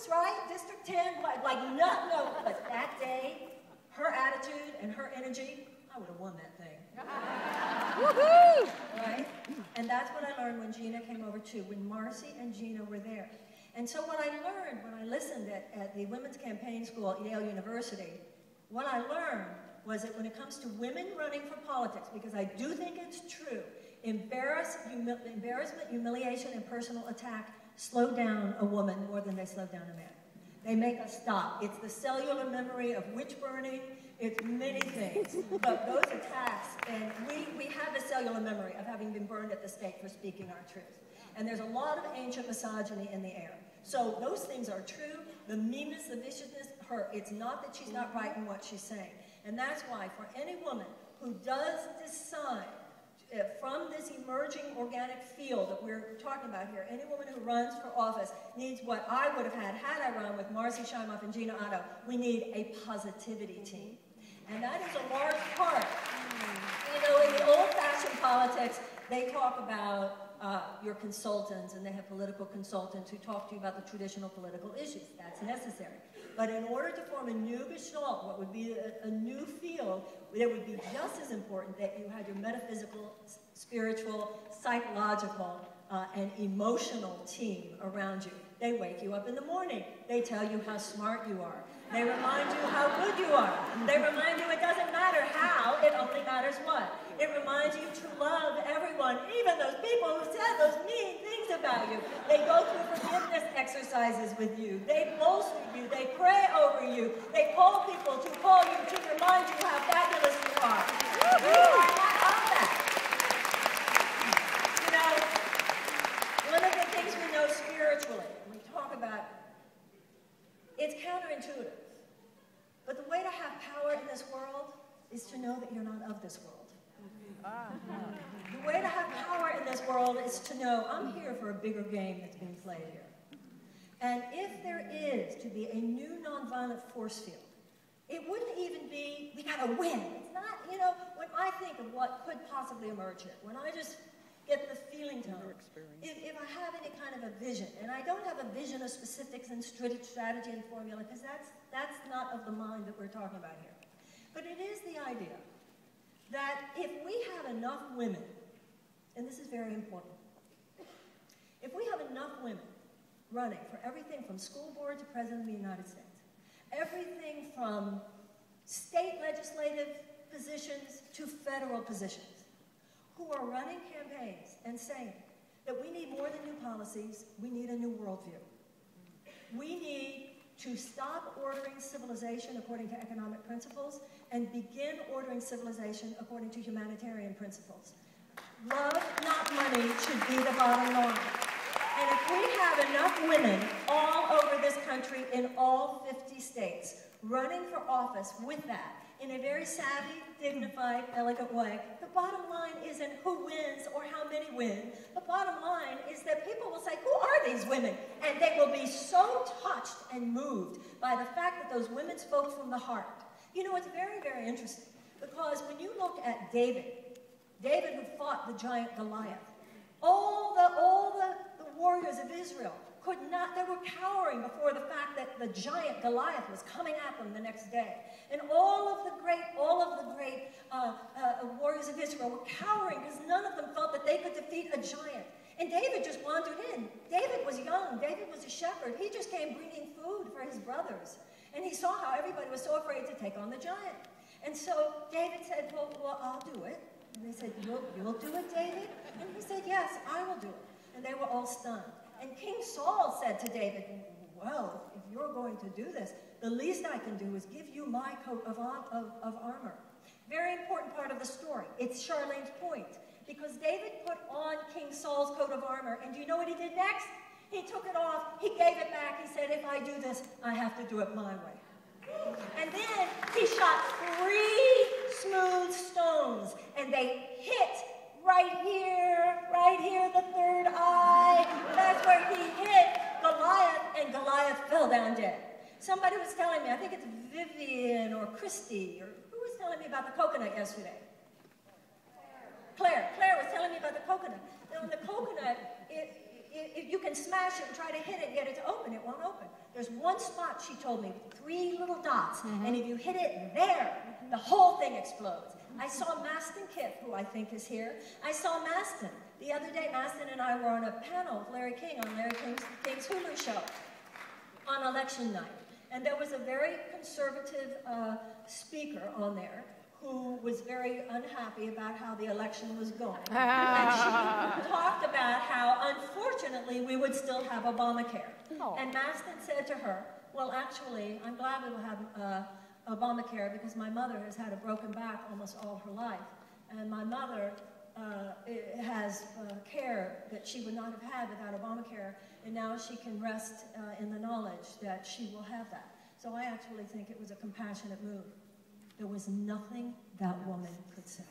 Congress, right? District 10, like no. But that day, her attitude and her energy, I would have won that thing. Woohoo! Right? And that's what I learned when Gina came over too, when Marcy and Gina were there. And so what I learned when I listened at the Women's Campaign School at Yale University, what I learned was that when it comes to women running for politics, because I do think it's true, embarrassment, humiliation, and personal attack slow down a woman more than they slow down a man. They make us stop. It's the cellular memory of witch burning. It's many things. But those attacks, and we have the cellular memory of having been burned at the stake for speaking our truth. And there's a lot of ancient misogyny in the air. So those things are true. The meanness, the viciousness, it's not that she's not right in what she's saying. And that's why for any woman who does decide from this emerging organic field that we're talking about here, any woman who runs for office needs what I would have had I run with Marcy Scheimoff and Gina Otto. We need a positivity team. And that is a large part. You know, in the old-fashioned politics, they talk about your consultants, and they have political consultants who talk to you about the traditional political issues. That's necessary. But in order to form a new gestalt, what would be a new field, it would be just as important that you had your metaphysical, spiritual, psychological, and emotional team around you. They wake you up in the morning. They tell you how smart you are. They remind you how good you are. They remind you it doesn't matter how, it only matters what. It reminds you to love everyone, even those people who said those mean things about you. They go through forgiveness exercises with you. They boast with you. They pray over you. They call people to call you to remind you how fabulous you are. You are not of that. You know, one of the things we know spiritually, we talk about, it's counterintuitive. But the way to have power in this world is to know that you're not of this world. The way to have power in this world is to know I'm here for a bigger game that's being played here. And if there is to be a new nonviolent force field, it wouldn't even be, we gotta win. It's not, you know, when I think of what could possibly emerge here, when I just get the feeling to it, if I have any kind of a vision, and I don't have a vision of specifics and strategy and formula, because that's not of the mind that we're talking about here. But it is the idea that if we have enough women, and this is very important, if we have enough women running for everything from school board to President of the United States, everything from state legislative positions to federal positions, who are running campaigns and saying that we need more than new policies, we need a new worldview. We need to stop ordering civilization according to economic principles and begin ordering civilization according to humanitarian principles. Love, not money, should be the bottom line. And if we have enough women all over this country in all 50 states running for office with that, in a very savvy, dignified, elegant way, the bottom line isn't who wins or how many win. The bottom line is that people will say, who are these women? And they will be so touched and moved by the fact that those women spoke from the heart. You know, it's very, very interesting, because when you look at David who fought the giant Goliath, all the warriors of Israel could not, they were cowering before the fact that the giant Goliath was coming at them the next day. And all of the great warriors of Israel were cowering because none of them felt that they could defeat a giant. And David just wandered in. David was young. David was a shepherd. He just came bringing food for his brothers. And he saw how everybody was so afraid to take on the giant. And so David said, well, I'll do it. And they said, you'll do it, David? And he said, yes, I will do it. And they were all stunned. And King Saul said to David, well, if you're going to do this, the least I can do is give you my coat of armor. Very important part of the story. It's Charlene's point. Because David put on King Saul's coat of armor, and do you know what he did next? He took it off, he gave it back, he said, if I do this, I have to do it my way. And then he shot 3 smooth stones, and they hit right here, the third eye. That's where he hit Goliath, and Goliath fell down dead. Somebody was telling me, I think it's Vivian or Christy, or who was telling me about the coconut yesterday? Claire was telling me about the coconut. Now, the coconut, if you can smash it and try to hit it and get it to open, it won't open. There's one spot, she told me, with 3 little dots, and if you hit it there, the whole thing explodes. I saw Maston Kiff, who I think is here. I saw Maston. The other day, Maston and I were on a panel with Larry King on Larry King's Hulu show on election night. And there was a very conservative speaker on there who was very unhappy about how the election was going. And she talked about how, unfortunately, we would still have Obamacare. Oh. And Maston said to her, well, actually, I'm glad we will have Obamacare because my mother has had a broken back almost all her life. And my mother has care that she would not have had without Obamacare, and now she can rest in the knowledge that she will have that. So I actually think it was a compassionate move. There was nothing that woman could say.